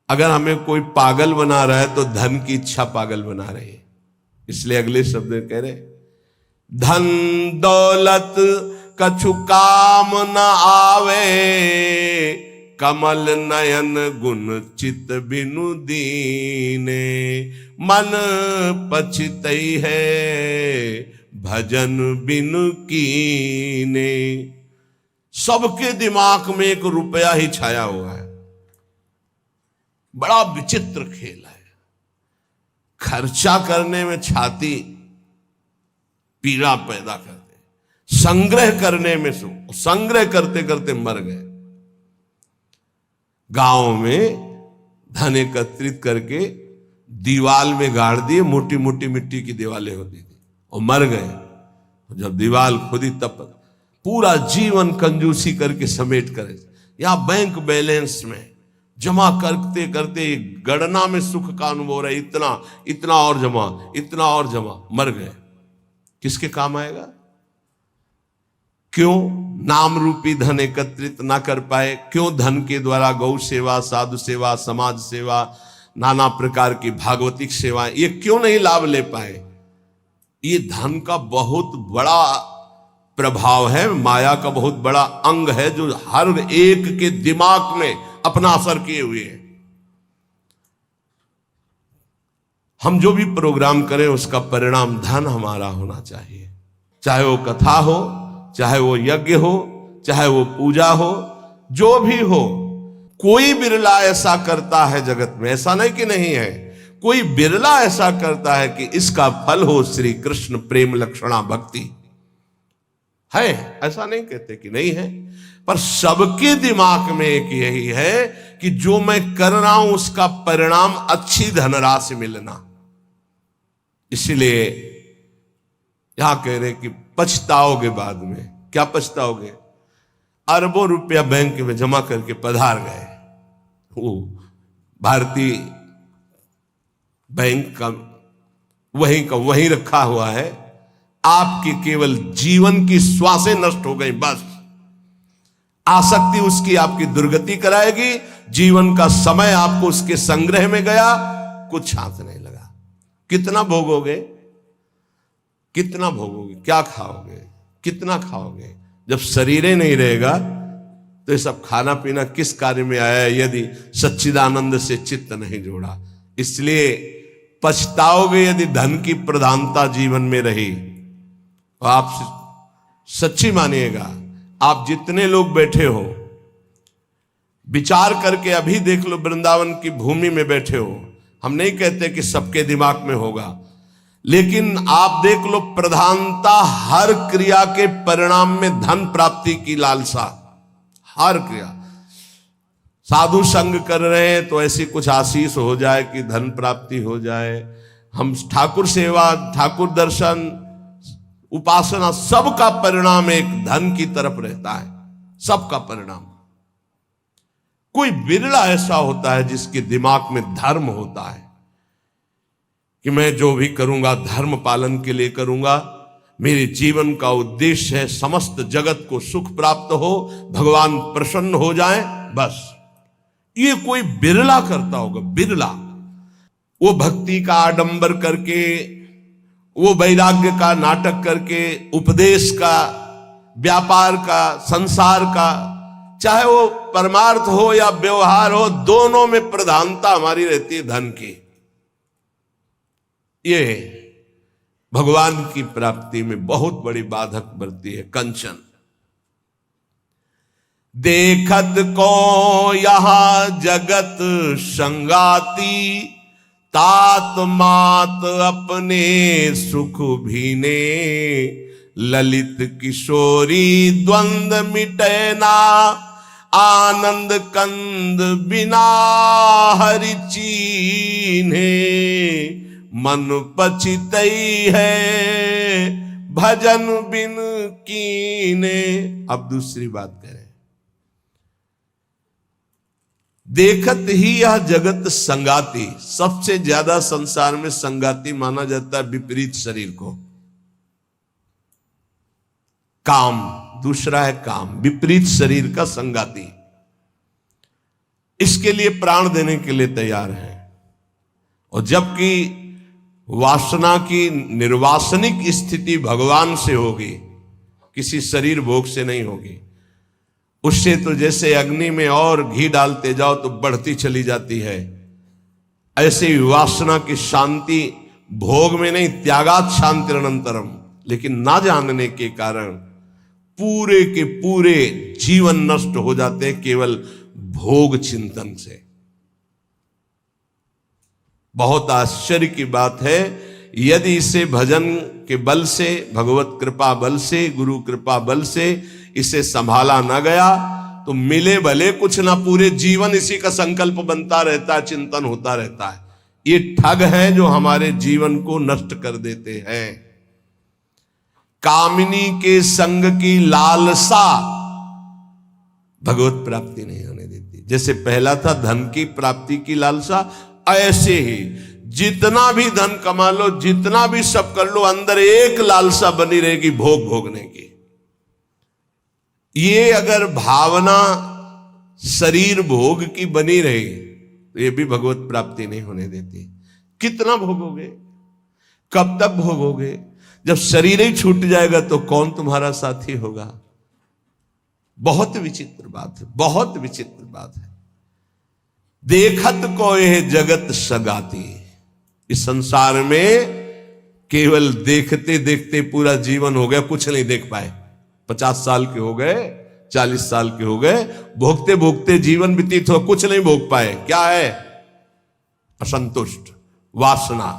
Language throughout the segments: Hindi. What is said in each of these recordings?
अगर हमें कोई पागल बना रहा है तो धन की इच्छा पागल बना रही है। इसलिए अगले शब्द में कह रहे, धन दौलत कछु काम न आवे, कमल नयन गुण चित बिनु दीने, मन पछतई है भजन बिनु कीने। सबके दिमाग में एक रुपया ही छाया हुआ है। बड़ा विचित्र खेल है। खर्चा करने में छाती पीड़ा पैदा करते, संग्रह करने में सुख, संग्रह करते करते मर गए। गांव में धन एकत्रित करके दीवाल में गाड़ दिए, मोटी मोटी मिट्टी की दीवालें होती थी, और मर गए। जब दीवाल खुदी तब पूरा जीवन कंजूसी करके समेट करे, या बैंक बैलेंस में जमा करते करते गणना में सुख का अनुभव रहा, इतना इतना और जमा, इतना और जमा, मर गए। किसके काम आएगा? क्यों नाम रूपी धन एकत्रित ना कर पाए? क्यों धन के द्वारा गौ सेवा, साधु सेवा, समाज सेवा, नाना प्रकार की भागवतिक सेवा, ये क्यों नहीं लाभ ले पाए? ये धन का बहुत बड़ा प्रभाव है, माया का बहुत बड़ा अंग है, जो हर एक के दिमाग में अपना असर किए हुए है। हम जो भी प्रोग्राम करें उसका परिणाम धन हमारा होना चाहिए। चाहे वो कथा हो, चाहे वो यज्ञ हो, चाहे वो पूजा हो, जो भी हो। कोई बिरला ऐसा करता है जगत में, ऐसा नहीं कि नहीं है, कोई बिरला ऐसा करता है कि इसका फल हो श्री कृष्ण प्रेम लक्षणा भक्ति। है, ऐसा नहीं कहते कि नहीं है, पर सबके दिमाग में एक यही है कि जो मैं कर रहा हूं उसका परिणाम अच्छी धनराशि मिलना। इसलिए यहां कह रहे कि पछताओगे बाद में। क्या पछताओगे? अरबों रुपया बैंक में जमा करके पधार गए, वो भारतीय बैंक का वहीं रखा हुआ है, आपकी केवल जीवन की श्वासें नष्ट हो गई, बस। आसक्ति उसकी आपकी दुर्गति कराएगी, जीवन का समय आपको उसके संग्रह में गया, कुछ हाथ नहीं लगा। कितना भोगोगे? कितना भोगोगे? क्या खाओगे? कितना खाओगे? जब शरीर ही नहीं रहेगा तो ये सब खाना पीना किस कार्य में आया, यदि सच्चिदानंद से चित्त नहीं जोड़ा। इसलिए पछताओगे यदि धन की प्रधानता जीवन में रही। तो आप सच्ची मानिएगा, आप जितने लोग बैठे हो, विचार करके अभी देख लो, वृंदावन की भूमि में बैठे हो। हम नहीं कहते कि सबके दिमाग में होगा, लेकिन आप देख लो, प्रधानता हर क्रिया के परिणाम में धन प्राप्ति की लालसा। हर क्रिया, साधु संग कर रहे हैं तो ऐसी कुछ आशीष हो जाए कि धन प्राप्ति हो जाए। हम ठाकुर सेवा, ठाकुर दर्शन, उपासना, सबका परिणाम एक धन की तरफ रहता है, सबका परिणाम। कोई बिरला ऐसा होता है जिसके दिमाग में धर्म होता है कि मैं जो भी करूंगा धर्म पालन के लिए करूंगा, मेरे जीवन का उद्देश्य है समस्त जगत को सुख प्राप्त हो, भगवान प्रसन्न हो जाए, बस। ये कोई बिरला करता होगा, बिरला। वो भक्ति का आडंबर करके, वो वैराग्य का नाटक करके, उपदेश का, व्यापार का, संसार का, चाहे वो परमार्थ हो या व्यवहार हो, दोनों में प्रधानता हमारी रहती है धन की। ये भगवान की प्राप्ति में बहुत बड़ी बाधक बनती है। कंचन देखत को यहां जगत संगाती, तात मात अपने सुख भीने, ललित किशोरी द्वंद मिटे ना, आनंद कंद बिना हरि चीन्हे, मन पछितई है भजन बिन कीने। अब दूसरी बात करें, देखत ही यह जगत संगाती। सबसे ज्यादा संसार में संगाती माना जाता है विपरीत शरीर को। काम, दूसरा है काम, विपरीत शरीर का संगाती। इसके लिए प्राण देने के लिए तैयार हैं। और जबकि वासना की निर्वासनिक स्थिति भगवान से होगी, किसी शरीर भोग से नहीं होगी। उससे तो जैसे अग्नि में और घी डालते जाओ तो बढ़ती चली जाती है, ऐसे ही वासना की शांति भोग में नहीं, त्यागात शांतिरनंतरम। लेकिन ना जानने के कारण पूरे के पूरे जीवन नष्ट हो जाते हैं केवल भोग चिंतन से। बहुत आश्चर्य की बात है, यदि इसे भजन के बल से, भगवत कृपा बल से, गुरु कृपा बल से इसे संभाला ना गया तो मिले भले कुछ ना, पूरे जीवन इसी का संकल्प बनता रहता है, चिंतन होता रहता है। ये ठग हैं जो हमारे जीवन को नष्ट कर देते हैं। कामिनी के संग की लालसा भगवत प्राप्ति नहीं होने देती। जैसे पहला था धन की प्राप्ति की लालसा, ऐसे ही जितना भी धन कमा लो, जितना भी सब कर लो, अंदर एक लालसा बनी रहेगी भोग भोगने की। ये अगर भावना शरीर भोग की बनी रही तो ये भी भगवत प्राप्ति नहीं होने देती। कितना भोगोगे, कब तक भोगोगे? जब शरीर ही छूट जाएगा तो कौन तुम्हारा साथी होगा? बहुत विचित्र बात है, बहुत विचित्र बात है। देखत को यह जगत सगाती। इस संसार में केवल देखते देखते पूरा जीवन हो गया, कुछ नहीं देख पाए। 50 साल के हो गए, 40 साल के हो गए, भोगते भोगते जीवन व्यतीत हो, कुछ नहीं भोग पाए। क्या है? असंतुष्ट, वासना।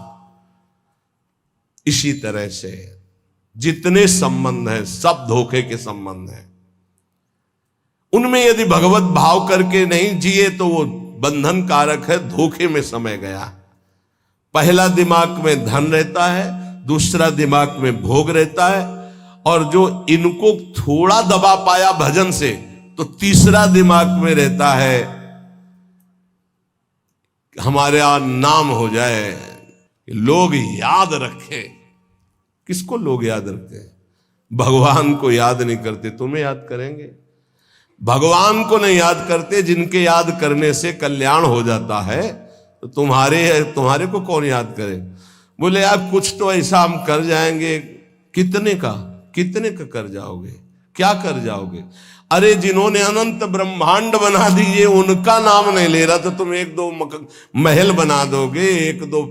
इसी तरह से जितने संबंध हैं सब धोखे के संबंध हैं। उनमें यदि भगवत भाव करके नहीं जिए तो वो बंधन कारक है, धोखे में समय गया। पहला दिमाग में धन रहता है, दूसरा दिमाग में भोग रहता है, और जो इनको थोड़ा दबा पाया भजन से तो तीसरा दिमाग में रहता है हमारे यहां नाम हो जाए, लोग याद रखें। किसको लोग याद रखते हैं? भगवान को याद नहीं करते, तुम्हें याद करेंगे? भगवान को नहीं याद करते, जिनके याद करने से कल्याण हो जाता है, तो तुम्हारे को कौन याद करे? बोले यार कुछ तो ऐसा हम कर जाएंगे। कितने का कर जाओगे? क्या कर जाओगे? अरे जिन्होंने अनंत ब्रह्मांड बना दिए उनका नाम नहीं ले रहा, तो तुम 1-2 महल बना दोगे, 1-2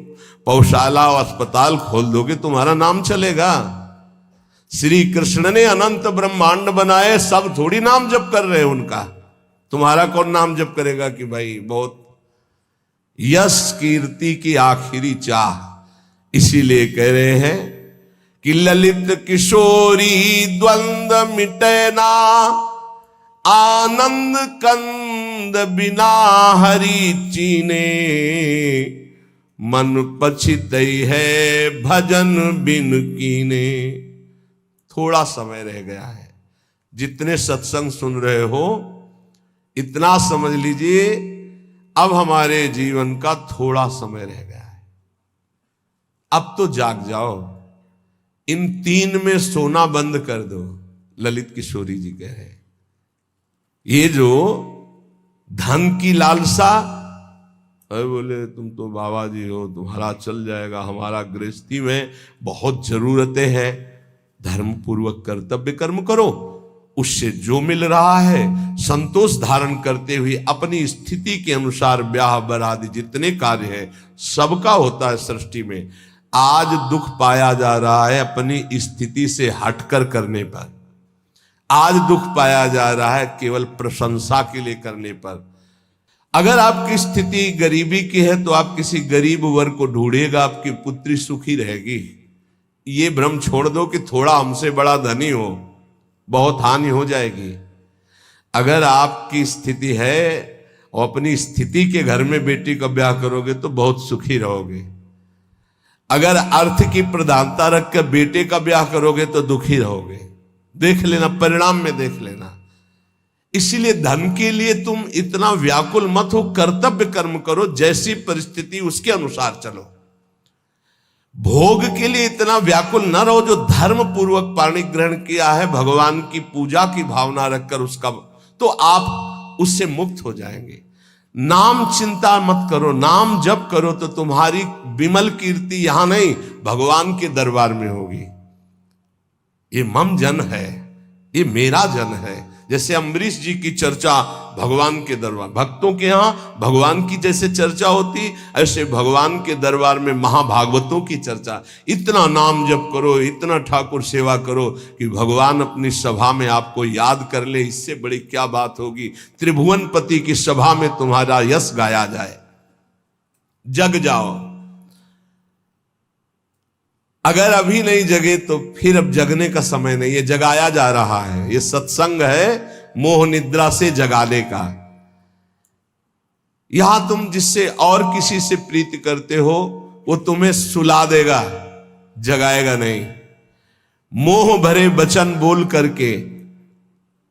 पौशाला और अस्पताल खोल दोगे, तुम्हारा नाम चलेगा? श्री कृष्ण ने अनंत ब्रह्मांड बनाए, सब थोड़ी नाम जप कर रहे हैं उनका। तुम्हारा कौन नाम जप करेगा कि भाई बहुत यश कीर्ति की आखिरी चाह। इसीलिए कह रहे हैं कि ललित किशोरी द्वंद्व मिटे ना, आनंद कंद बिना हरि चीने, मन पछितई है भजन बिन कीने। थोड़ा समय रह गया है। जितने सत्संग सुन रहे हो इतना समझ लीजिए, अब हमारे जीवन का थोड़ा समय रह गया है। अब तो जाग जाओ, इन 3 में सोना बंद कर दो। ललित किशोरी जी कह रहे, ये जो धन की लालसा, अरे बोले तुम तो बाबा जी हो, तुम्हारा चल जाएगा, हमारा गृहस्थी में बहुत जरूरतें हैं, धर्म पूर्वक कर्तव्य कर्म करो, उससे जो मिल रहा है संतोष धारण करते हुए अपनी स्थिति के अनुसार ब्याह बरादी जितने कार्य हैं सबका होता है सृष्टि में। आज दुख पाया जा रहा है अपनी स्थिति से हटकर करने पर। आज दुख पाया जा रहा है केवल प्रशंसा के लिए करने पर। अगर आपकी स्थिति गरीबी की है तो आप किसी गरीब वर्ग को ढूंढिएगा, आपकी पुत्री सुखी रहेगी। ये भ्रम छोड़ दो कि थोड़ा हमसे बड़ा धनी हो, बहुत हानि हो जाएगी। अगर आपकी स्थिति है और अपनी स्थिति के घर में बेटी का ब्याह करोगे तो बहुत सुखी रहोगे। अगर अर्थ की प्रधानता रखकर बेटे का ब्याह करोगे तो दुखी रहोगे। देख लेना, परिणाम में देख लेना। इसीलिए धन के लिए तुम इतना व्याकुल मत हो, कर्तव्य कर्म करो, जैसी परिस्थिति उसके अनुसार चलो। भोग के लिए इतना व्याकुल न रहो। जो धर्म पूर्वक पाणी ग्रहण किया है, भगवान की पूजा की भावना रखकर उसका, तो आप उससे मुक्त हो जाएंगे। नाम चिंता मत करो, नाम जप करो तो तुम्हारी विमल कीर्ति यहां नहीं भगवान के दरबार में होगी। ये मम जन है, ये मेरा जन है। जैसे अम्बरीश जी की चर्चा भगवान के दरबार, भक्तों के यहां भगवान की जैसे चर्चा होती, ऐसे भगवान के दरबार में महाभागवतों की चर्चा। इतना नाम जप करो, इतना ठाकुर सेवा करो कि भगवान अपनी सभा में आपको याद कर ले। इससे बड़ी क्या बात होगी। त्रिभुवनपति की सभा में तुम्हारा यश गाया जाए। जग जाओ। अगर अभी नहीं जगे तो फिर अब जगने का समय नहीं, ये जगाया जा रहा है। ये सत्संग है मोह निद्रा से जगाने का। यहां तुम जिससे और किसी से प्रीति करते हो वो तुम्हें सुला देगा, जगाएगा नहीं। मोह भरे वचन बोल करके,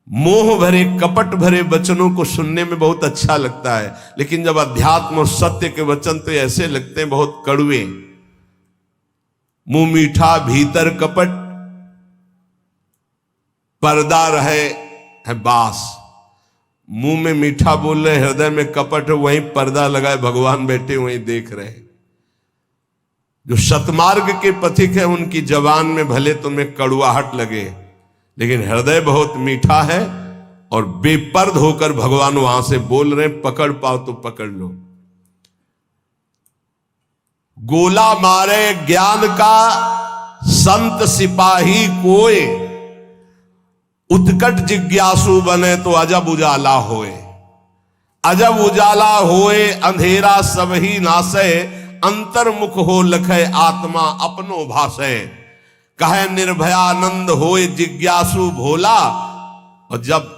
मोह भरे कपट भरे वचनों को सुनने में बहुत अच्छा लगता है, लेकिन जब अध्यात्म और सत्य के वचन तो ऐसे लगते हैं बहुत कड़वे। मुंह मीठा भीतर कपट, पर्दा रहे है बास। मुंह में मीठा बोल रहे, हृदय में कपट है, वहीं पर्दा लगाए भगवान बैठे वहीं देख रहे। जो सतमार्ग के पथिक है उनकी जबान में भले तुम्हें कड़वाहट लगे, लेकिन हृदय बहुत मीठा है और बेपर्द होकर भगवान वहां से बोल रहे। पकड़ पाओ तो पकड़ लो। गोला मारे ज्ञान का संत सिपाही कोय, उत्कट जिज्ञासु बने तो अजब उजाला होए। अजब उजाला होए अंधेरा सब ही नासे, अंतर्मुख हो लखे आत्मा अपनो भासे। कहे निर्भयानंद होए जिज्ञासु भोला, और जब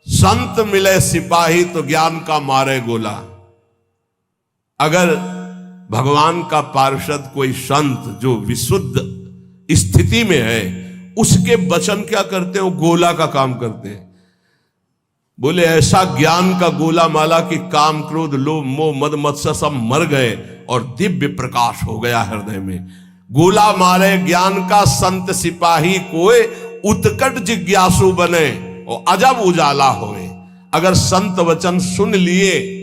संत मिले सिपाही तो ज्ञान का मारे गोला। अगर भगवान का पार्षद कोई संत जो विशुद्ध स्थिति में है, उसके वचन क्या करते हैं, वो गोला का काम करते हैं। बोले ऐसा ज्ञान का गोला माला कि काम क्रोध लोभ मोह मद मत्सर सब मर गए और दिव्य प्रकाश हो गया हृदय में। गोला मारे ज्ञान का संत सिपाही कोई, उत्कट जिज्ञासु बने और अजब उजाला होए। अगर संत वचन सुन लिए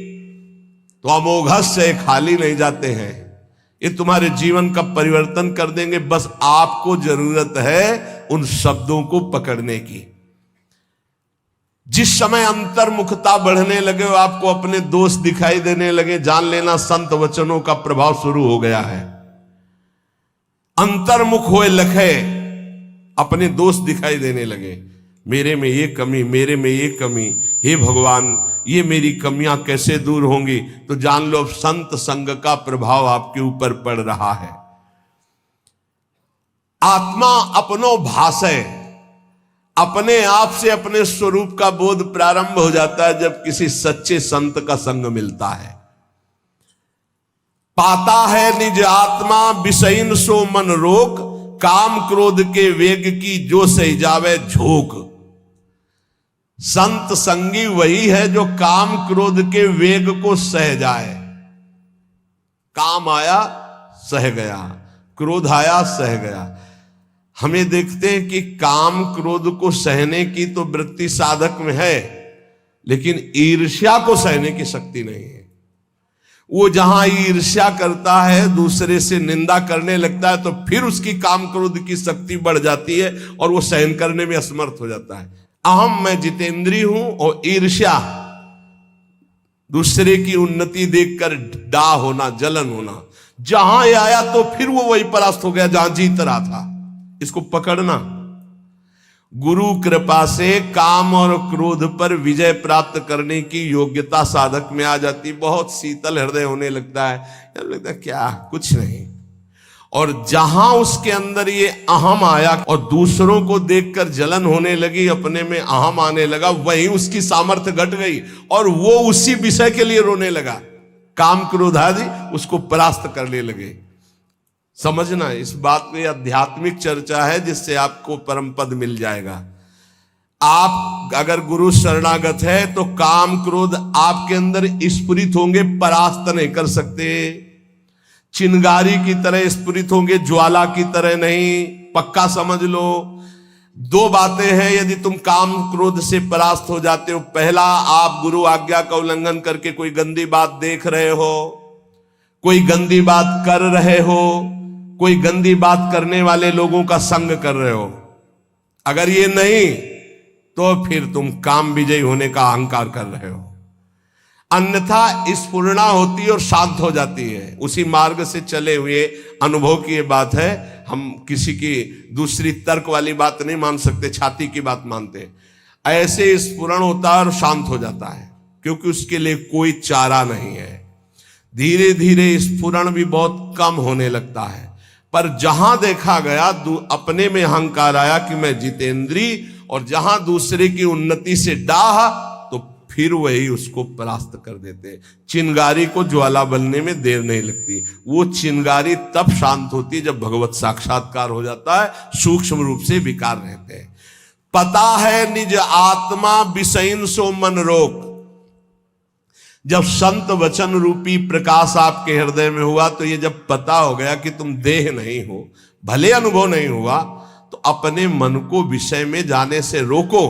तो अमोघस से खाली नहीं जाते हैं, ये तुम्हारे जीवन का परिवर्तन कर देंगे। बस आपको जरूरत है उन शब्दों को पकड़ने की। जिस समय अंतर्मुखता बढ़ने लगे, आपको अपने दोष दिखाई देने लगे, जान लेना संत वचनों का प्रभाव शुरू हो गया है। अंतर्मुख होए लखे, अपने दोष दिखाई देने लगे। मेरे में ये कमी, मेरे में ये कमी, हे भगवान ये मेरी कमियां कैसे दूर होंगी। तो जान लो संत संग का प्रभाव आपके ऊपर पड़ रहा है। आत्मा अपनो भाषे, अपने आप से अपने स्वरूप का बोध प्रारंभ हो जाता है जब किसी सच्चे संत का संग मिलता है। पाता है निज आत्मा विषयीन सो मन रोक, काम क्रोध के वेग की जो सही जावे झोंक। संत संगी वही है जो काम क्रोध के वेग को सह जाए। काम आया सह गया, क्रोध आया सह गया। हमें देखते हैं कि काम क्रोध को सहने की तो वृत्ति साधक में है, लेकिन ईर्ष्या को सहने की शक्ति नहीं है। वो जहां ईर्ष्या करता है, दूसरे से निंदा करने लगता है, तो फिर उसकी काम क्रोध की शक्ति बढ़ जाती है और वो सहन करने में असमर्थ हो जाता है। अहम मैं जितेंद्रीय हूं और ईर्ष्या दूसरे की उन्नति देखकर डा होना, जलन होना, जहां ये आया तो फिर वो वही परास्त हो गया जहां जीत रहा था। इसको पकड़ना। गुरु कृपा से काम और क्रोध पर विजय प्राप्त करने की योग्यता साधक में आ जाती। बहुत शीतल हृदय होने लगता है, लगता है क्या कुछ नहीं। और जहां उसके अंदर ये अहम आया और दूसरों को देखकर जलन होने लगी, अपने में अहम आने लगा, वहीं उसकी सामर्थ्य घट गई और वो उसी विषय के लिए रोने लगा। काम क्रोध आदि उसको परास्त करने लगे। समझना, इस बात में आध्यात्मिक चर्चा है जिससे आपको परम पद मिल जाएगा। आप अगर गुरु शरणागत है तो काम क्रोध आपके अंदर स्फुरित होंगे, परास्त नहीं कर सकते। चिंगारी की तरह स्फुरित होंगे, ज्वाला की तरह नहीं, पक्का समझ लो। दो बातें हैं यदि तुम काम क्रोध से परास्त हो जाते हो। पहला, आप गुरु आज्ञा का उल्लंघन करके कोई गंदी बात देख रहे हो, कोई गंदी बात कर रहे हो, कोई गंदी बात करने वाले लोगों का संग कर रहे हो। अगर ये नहीं तो फिर तुम काम विजयी होने का अहंकार कर रहे हो। अन्यथा स्फुरणा होती है और शांत हो जाती है। उसी मार्ग से चले हुए अनुभव की ये बात है। हम किसी की दूसरी तर्क वाली बात नहीं मान सकते, छाती की बात मानते। ऐसे स्फुरण होता है और शांत हो जाता है, क्योंकि उसके लिए कोई चारा नहीं है। धीरे धीरे स्फुरण भी बहुत कम होने लगता है। पर जहां देखा गया अपने में अहंकार आया कि मैं जितेंद्री, और जहां दूसरे की उन्नति से डाह, तो फिर वही उसको परास्त कर देते। चिंगारी को ज्वाला बनने में देर नहीं लगती। वो चिंगारी तब शांत होती है जब भगवत साक्षात्कार हो जाता है, सूक्ष्म रूप से विकार रहते हैं। पता है निज आत्मा विषयन सो मन रोक। जब संत वचन रूपी प्रकाश आपके हृदय में हुआ, तो ये जब पता हो गया कि तुम देह नहीं हो, भले अनुभव नहीं हुआ, तो अपने मन को विषय में जाने से रोको।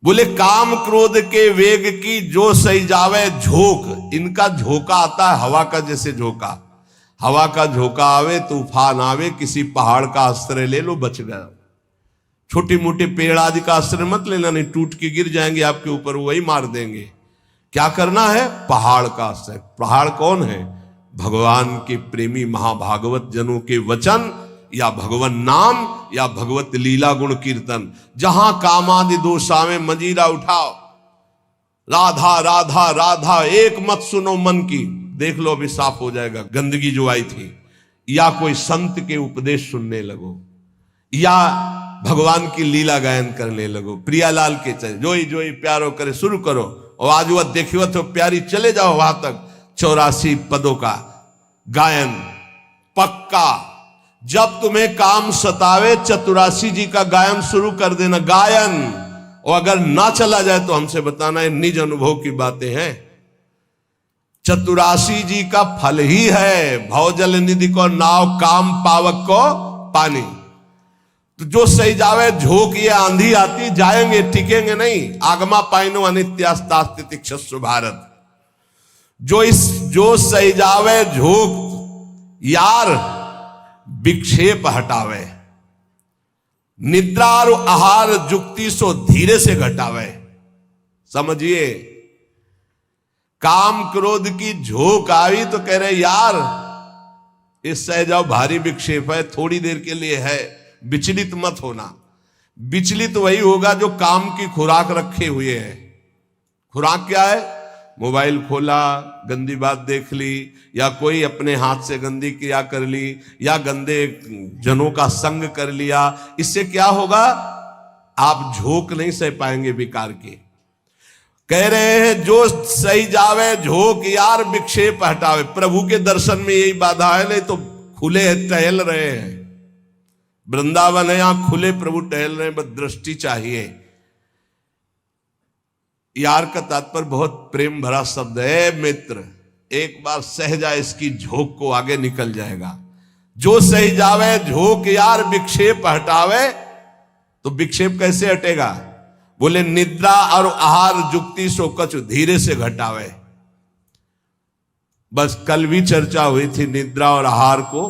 बोले काम क्रोध के वेग की जो सही जावे झोंक। इनका झोंका आता है हवा का, जैसे झोंका, हवा का झोंका आवे, तूफान आवे, किसी पहाड़ का आश्रय ले लो, बच गया। छोटे मोटे पेड़ आदि का आश्रय मत लेना, नहीं टूट के गिर जाएंगे आपके ऊपर, वही मार देंगे। क्या करना है? पहाड़ का आश्रय। पहाड़ कौन है? भगवान के प्रेमी महाभागवत जनों के वचन, या भगवान नाम, या भगवत लीला गुण कीर्तन। जहां कामादि दोष आवे मंजीरा उठाओ, राधा राधा राधा एक मत सुनो मन की। देख लो अभी साफ हो जाएगा गंदगी जो आई थी। या कोई संत के उपदेश सुनने लगो, या भगवान की लीला गायन करने लगो। प्रियालाल के चले जोई जोई प्यारो करे शुरू करो, और आज वह देखियो तो प्यारी, चले जाओ वहां तक। 84 पदों का गायन पक्का। जब तुम्हें काम सतावे, चतुरासी जी का गायन शुरू कर देना, गायन। और अगर ना चला जाए तो हमसे बताना, है निज अनुभव की बातें हैं। चतुरासी जी का फल ही है भवजल निधि को नाव, काम पावक को पानी। तो जो सही जावे झोंक, ये आंधी आती, जाएंगे टिकेंगे नहीं। आगमा पाइनो अनित्यास्तास्तितिक्षस्व भारत। जो सही जावे झोंक यार, विक्षेप हटावे। निद्रा और आहार जुक्ति सो धीरे से घटावे। समझिए, काम क्रोध की झोंक आई तो कह रहे यार इस सह जाओ, भारी विक्षेप है, थोड़ी देर के लिए है, विचलित मत होना। विचलित वही होगा जो काम की खुराक रखे हुए है। खुराक क्या है? मोबाइल खोला, गंदी बात देख ली, या कोई अपने हाथ से गंदी क्रिया कर ली, या गंदे जनों का संग कर लिया। इससे क्या होगा? आप झोंक नहीं सह पाएंगे विकार की। कह रहे हैं जो सही जावे झोंक यार, विक्षेप हटावे। प्रभु के दर्शन में यही बाधा है, नहीं तो खुले टहल रहे हैं। वृंदावन है, यहां खुले प्रभु टहल रहे हैं, बस दृष्टि चाहिए। यार का तात्पर्य बहुत प्रेम भरा शब्द है। मित्र एक बार सह जाए इसकी झोंक को, आगे निकल जाएगा। जो सही जावे झोंक यार, विक्षेप हटावे। तो विक्षेप कैसे हटेगा? बोले निद्रा और आहार जुक्ति सो कछु धीरे से घटावे। बस कल भी चर्चा हुई थी निद्रा और आहार को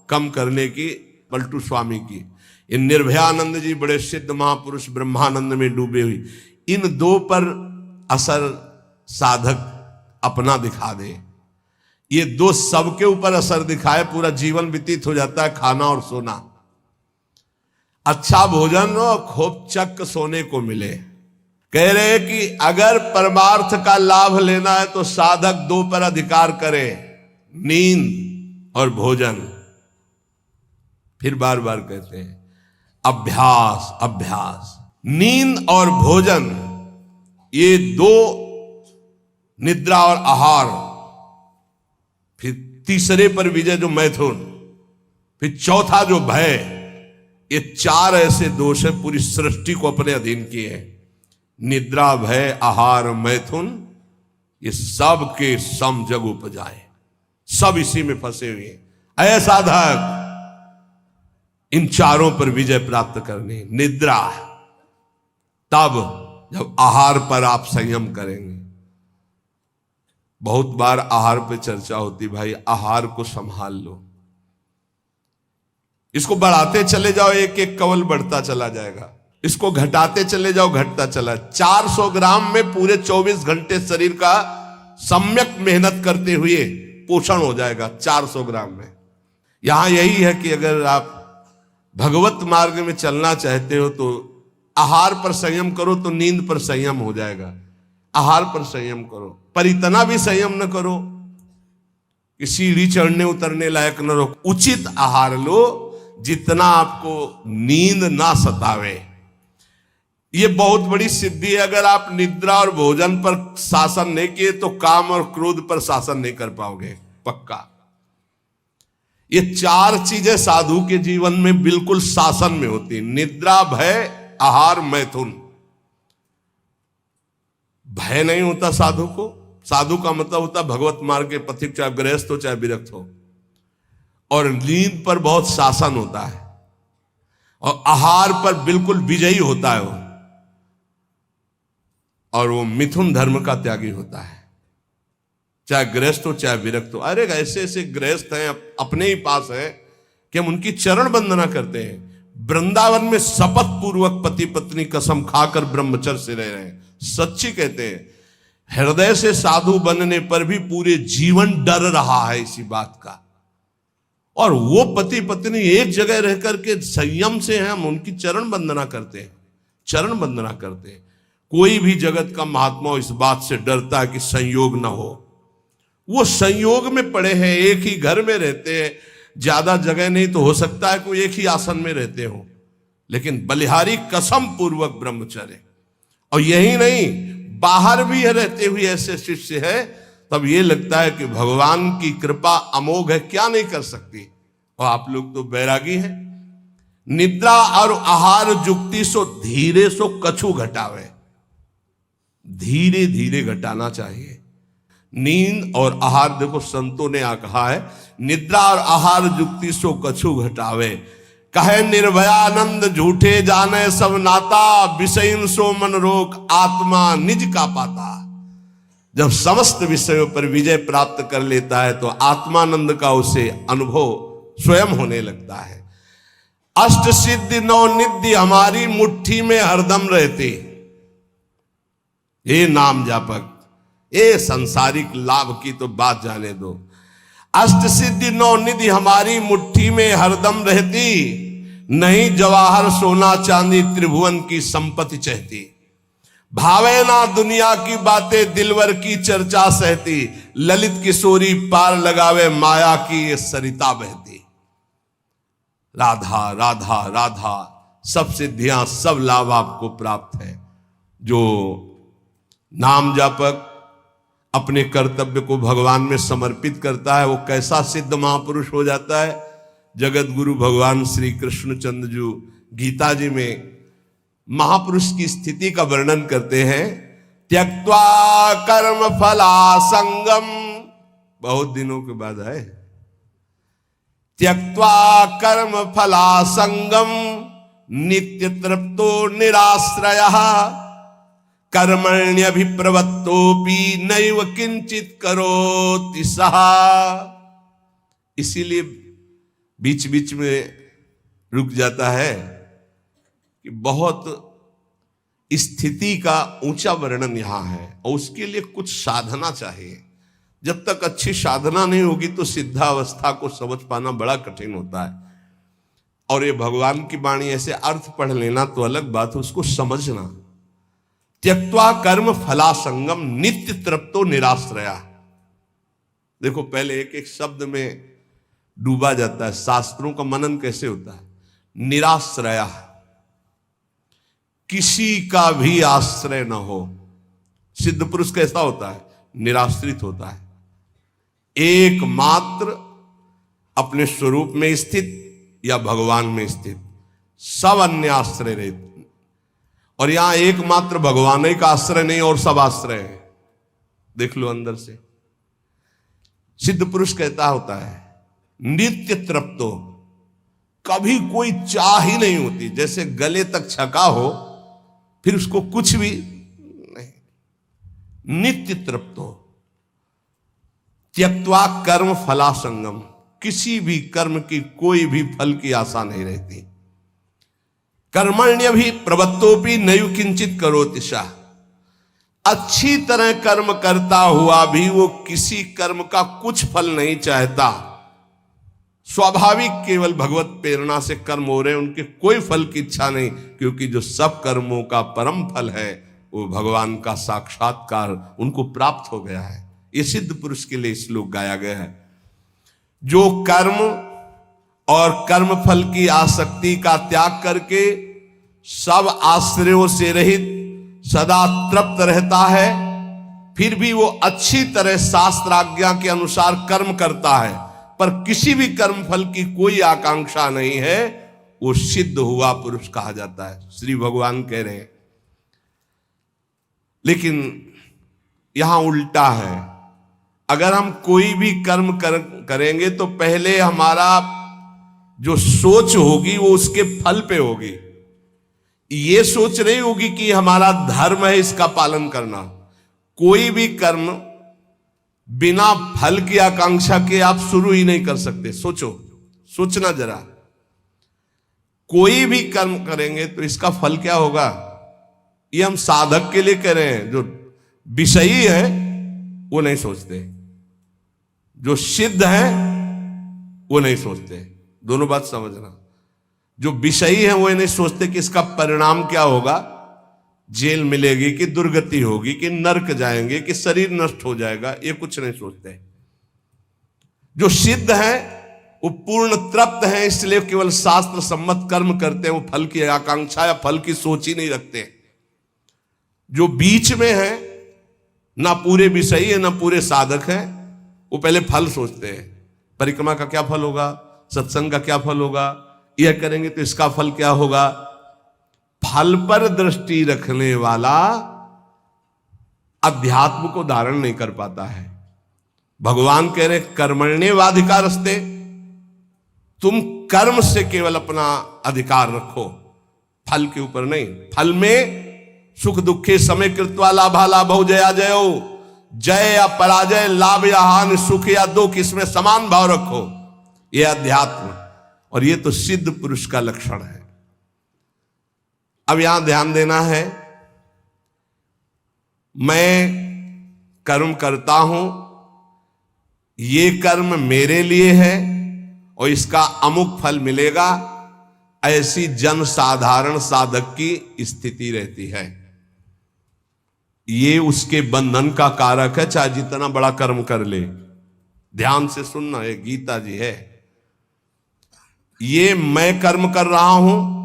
कम करने की, पलटू स्वामी की। इन निर्भयानंद जी बड़े सिद्ध महापुरुष ब्रह्मानंद में डूबे हुई। इन दो पर असर साधक अपना दिखा दे, ये दो सबके ऊपर असर दिखाए, पूरा जीवन व्यतीत हो जाता है। खाना और सोना, अच्छा भोजन और खूब चक सोने को मिले। कह रहे कि अगर परमार्थ का लाभ लेना है तो साधक दो पर अधिकार करे, नींद और भोजन। फिर बार बार कहते हैं अभ्यास अभ्यास। नींद और भोजन, ये दो, निद्रा और आहार। फिर तीसरे पर विजय जो मैथुन, फिर चौथा जो भय। ये चार ऐसे दोष है पूरी सृष्टि को अपने अधीन किए हैं। निद्रा, भय, आहार, मैथुन, ये सब के सम जग उपजाए, सब इसी में फंसे हुए हैं। ऐसा साधक इन चारों पर विजय प्राप्त करनी। निद्रा, तब जब आहार पर आप संयम करेंगे। बहुत बार आहार पे चर्चा होती, भाई आहार को संभाल लो, इसको बढ़ाते चले जाओ, एक एक कवल बढ़ता चला जाएगा, इसको घटाते चले जाओ, घटता चला। 400 ग्राम में पूरे 24 घंटे शरीर का सम्यक मेहनत करते हुए पोषण हो जाएगा 400 ग्राम में। यहां यही है कि अगर आप भगवत मार्ग में चलना चाहते हो तो आहार पर संयम करो, तो नींद पर संयम हो जाएगा। आहार पर संयम करो, पर इतना भी संयम न करो कि सीढ़ी चढ़ने उतरने लायक न रहो। उचित आहार लो जितना आपको नींद ना सतावे। ये बहुत बड़ी सिद्धि है। अगर आप निद्रा और भोजन पर शासन नहीं किए तो काम और क्रोध पर शासन नहीं कर पाओगे, पक्का। ये 4 चीजें साधु के जीवन में बिल्कुल शासन में होती। निद्रा, भय, आहार, मैथुन। भय नहीं होता साधु को। साधु का मतलब होता भगवत मार्ग के पथिक, चाहे गृहस्थ हो चाहे विरक्त हो। और नींद पर बहुत शासन होता है, और आहार पर बिल्कुल विजयी होता है वो, और वो मिथुन धर्म का त्यागी होता है, चाहे गृहस्थ हो चाहे विरक्त हो। अरे ऐसे ऐसे गृहस्थ हैं अपने ही पास हैं कि हम उनकी चरण वंदना करते हैं। वृंदावन में शपथ पूर्वक पति पत्नी कसम खाकर ब्रह्मचर्य से रह रहे हैं। सच्ची कहते हैं, हृदय से साधु बनने पर भी पूरे जीवन डर रहा है इसी बात का। और वो पति पत्नी एक जगह रह करके संयम से हैं, हम उनकी चरण वंदना करते हैं, चरण वंदना करते हैं। कोई भी जगत का महात्मा इस बात से डरता है कि संयोग ना हो। वो संयोग में पड़े हैं, एक ही घर में रहते हैं, ज्यादा जगह नहीं तो हो सकता है कोई एक ही आसन में रहते हो, लेकिन बलिहारी कसम पूर्वक ब्रह्मचर्य। और यही नहीं, बाहर भी रहते हुए ऐसे शिष्य है, तब ये लगता है कि भगवान की कृपा अमोघ है, क्या नहीं कर सकती। और आप लोग तो बैरागी हैं। निद्रा और आहार जुक्ति सो धीरे सो कछु घटावे। धीरे धीरे घटाना चाहिए। नींद और आहार, देखो संतों ने कहा है, निद्रा और आहार जुक्ति सो कछु घटावे। कहे निर्भयानंद झूठे जाने सब नाता, विषयन सो मन रोक आत्मा निज का पाता। जब समस्त विषयों पर विजय प्राप्त कर लेता है तो आत्मानंद का उसे अनुभव स्वयं होने लगता है। अष्ट सिद्धि 9 निधि हमारी मुट्ठी में हरदम रहते। ये नाम जापक, ये सांसारिक लाभ की तो बात जाने दो। अष्ट सिद्धि 9 निधि हमारी मुट्ठी में हरदम रहती, नहीं जवाहर सोना चांदी त्रिभुवन की संपत्ति चाहती। भावे ना दुनिया की बातें दिलवर की चर्चा सहती, ललित किशोरी पार लगावे माया की ये सरिता बहती। राधा राधा राधा, सब सिद्धियां सब लाभ आपको प्राप्त है। जो नाम जापक अपने कर्तव्य को भगवान में समर्पित करता है, वो कैसा सिद्ध महापुरुष हो जाता है। जगत गुरु भगवान श्री कृष्णचंद्र जी गीता जी में महापुरुष की स्थिति का वर्णन करते हैं। त्यक्त्वा कर्म फलासंगम, बहुत दिनों के बाद है, त्यक्त्वा कर्म फलासंगम नित्य तृप्तो निराश्रयः, कर्मण्यभिप्रवृत्तोपि नैव किंचित करोति सः। इसीलिए बीच बीच में रुक जाता है कि बहुत स्थिति का ऊंचा वर्णन यहां है, और उसके लिए कुछ साधना चाहिए। जब तक अच्छी साधना नहीं होगी तो सिद्धावस्था को समझ पाना बड़ा कठिन होता है। और ये भगवान की वाणी ऐसे अर्थ पढ़ लेना तो अलग बात है, उसको समझना। त्यक्त्वा कर्म फलासंगम नित्य तृप्तो निराश्रया। देखो पहले एक एक शब्द में डूबा जाता है। शास्त्रों का मनन कैसे होता है? निराश्रया, किसी का भी आश्रय ना हो। सिद्ध पुरुष कैसा होता है? निराश्रित होता है, एकमात्र अपने स्वरूप में स्थित या भगवान में स्थित, सब अन्य आश्रय रहते। और यहां एकमात्र भगवान ही का आश्रय नहीं और सब आश्रय है। देख लो अंदर से। सिद्ध पुरुष कहता होता है नित्य तृप्तो, कभी कोई चाह ही नहीं होती, जैसे गले तक छका हो फिर उसको कुछ भी नहीं, नित्य तृप्त हो। त्यक्त्वा कर्म फलासंगम, किसी भी कर्म की कोई भी फल की आशा नहीं रहती। कर्मण्य भी प्रवत्तोपि नयु किंचित करोति शाह, अच्छी तरह कर्म करता हुआ भी वो किसी कर्म का कुछ फल नहीं चाहता। स्वाभाविक केवल भगवत प्रेरणा से कर्म हो रहे हैं, उनके कोई फल की इच्छा नहीं, क्योंकि जो सब कर्मों का परम फल है वो भगवान का साक्षात्कार उनको प्राप्त हो गया है। ये सिद्ध पुरुष के लिए श्लोक गाया गया है। जो कर्म और कर्म फल की आसक्ति का त्याग करके सब आश्रयों से रहित सदा तृप्त रहता है, फिर भी वो अच्छी तरह शास्त्राज्ञा के अनुसार कर्म करता है, पर किसी भी कर्म फल की कोई आकांक्षा नहीं है, वो सिद्ध हुआ पुरुष कहा जाता है, श्री भगवान कह रहे हैं। लेकिन यहां उल्टा है, अगर हम कोई भी कर्म करेंगे तो पहले हमारा जो सोच होगी वो उसके फल पे होगी। ये सोच नहीं होगी कि हमारा धर्म है इसका पालन करना। कोई भी कर्म बिना फल की आकांक्षा के आप शुरू ही नहीं कर सकते। सोचना जरा, कोई भी कर्म करेंगे तो इसका फल क्या होगा, ये हम साधक के लिए कह रहे हैं। जो विषयी है वो नहीं सोचते, जो सिद्ध है वो नहीं सोचते। दोनों बात समझना। जो विषयी है वो नहीं सोचते कि इसका परिणाम क्या होगा, जेल मिलेगी कि दुर्गति होगी कि नरक जाएंगे कि शरीर नष्ट हो जाएगा, ये कुछ नहीं सोचते। जो सिद्ध है वो पूर्ण तृप्त है, इसलिए केवल शास्त्र सम्मत कर्म करते हैं, वो फल की आकांक्षा या फल की सोच ही नहीं रखते। जो बीच में है, ना पूरे विषयी है ना पूरे साधक है, वो पहले फल सोचते हैं। परिक्रमा का क्या फल होगा, सत्संग का क्या फल होगा, यह करेंगे तो इसका फल क्या होगा। फल पर दृष्टि रखने वाला अध्यात्म को धारण नहीं कर पाता है। भगवान कह रहे कर्मण्येवाधिकारस्ते, तुम कर्म से केवल अपना अधिकार रखो, फल के ऊपर नहीं। फल में सुख दुखे समय कृत्वा लाभा लाभो जया जयो, जय या पराजय, लाभ या हानि, सुख या दुख, इसमें समान भाव रखो। यह अध्यात्म, और यह तो सिद्ध पुरुष का लक्षण है। अब यहां ध्यान देना है, मैं कर्म करता हूं, ये कर्म मेरे लिए है और इसका अमुक फल मिलेगा, ऐसी जन साधारण साधक की स्थिति रहती है। ये उसके बंधन का कारक है, चाहे जितना बड़ा कर्म कर ले। ध्यान से सुनना, ये गीता जी है। ये मैं कर्म कर रहा हूं,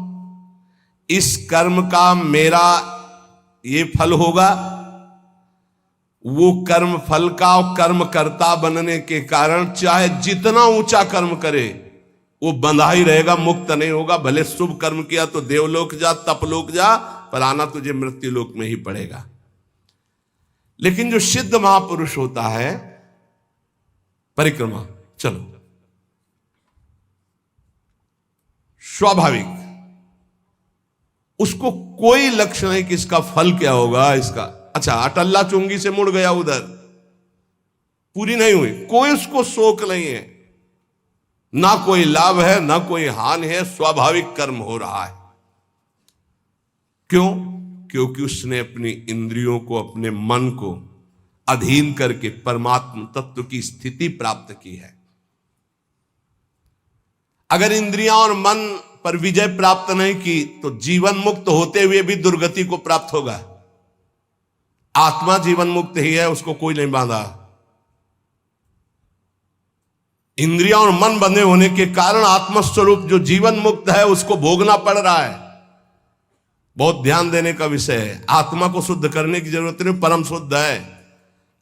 इस कर्म का मेरा ये फल होगा। वो कर्म फल का और कर्मकर्ता बनने के कारण चाहे जितना ऊंचा कर्म करे वो बंधा ही रहेगा, मुक्त नहीं होगा। भले शुभ कर्म किया तो देवलोक जा, तपलोक जा, पर आना तुझे मृत्यु लोक में ही पड़ेगा। लेकिन जो सिद्ध महापुरुष होता है, परिक्रमा चलो, स्वाभाविक उसको कोई लक्ष्य नहीं कि इसका फल क्या होगा। इसका अच्छा अटल्ला चुंगी से मुड़ गया, उधर पूरी नहीं हुई, कोई उसको शोक नहीं है, ना कोई लाभ है ना कोई हानि है, स्वाभाविक कर्म हो रहा है। क्यों? क्योंकि उसने अपनी इंद्रियों को, अपने मन को अधीन करके परमात्म तत्व की स्थिति प्राप्त की है। अगर इंद्रियां और मन पर विजय प्राप्त नहीं की तो जीवन मुक्त होते हुए भी दुर्गति को प्राप्त होगा। आत्मा जीवन मुक्त ही है, उसको कोई नहीं बांधा। इंद्रियां और मन बंधे होने के कारण आत्मस्वरूप जो जीवन मुक्त है उसको भोगना पड़ रहा है। बहुत ध्यान देने का विषय है। आत्मा को शुद्ध करने की जरूरत नहीं, परम शुद्ध है।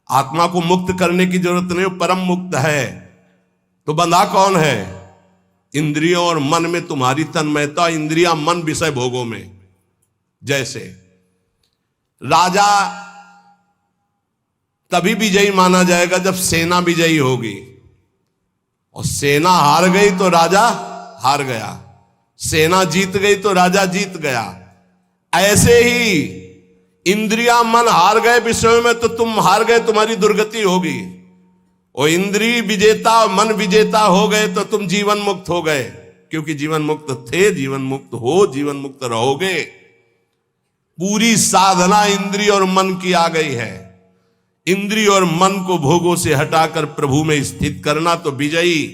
आत्मा को मुक्त करने की जरूरत नहीं, परम मुक्त है। तो बंधा कौन है? इंद्रियों और मन में तुम्हारी तन्मयता, इंद्रियां मन विषय भोगों में। जैसे राजा तभी विजयी माना जाएगा जब सेना विजयी होगी, और सेना हार गई तो राजा हार गया। सेना जीत गई तो राजा जीत गया। ऐसे ही इंद्रियां मन हार गए विषयों में तो तुम हार गए, तुम्हारी दुर्गति होगी। और इंद्रिय विजेता मन विजेता हो गए तो तुम जीवन मुक्त हो गए, क्योंकि जीवन मुक्त थे, जीवन मुक्त हो, जीवन मुक्त रहोगे। पूरी साधना इंद्रिय और मन की आ गई है। इंद्रिय और मन को भोगों से हटाकर प्रभु में स्थित करना तो विजयी।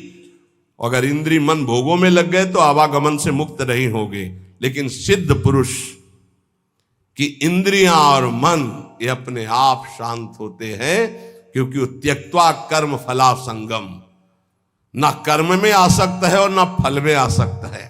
अगर इंद्रिय मन भोगों में लग गए तो आवागमन से मुक्त नहीं होगे। लेकिन सिद्ध पुरुष की इंद्रियां और मन ये अपने आप शांत होते हैं, क्योंकि वो त्यक्त्वा कर्म फला संगम, ना कर्म में आसक्त है और ना फल में आसक्त है।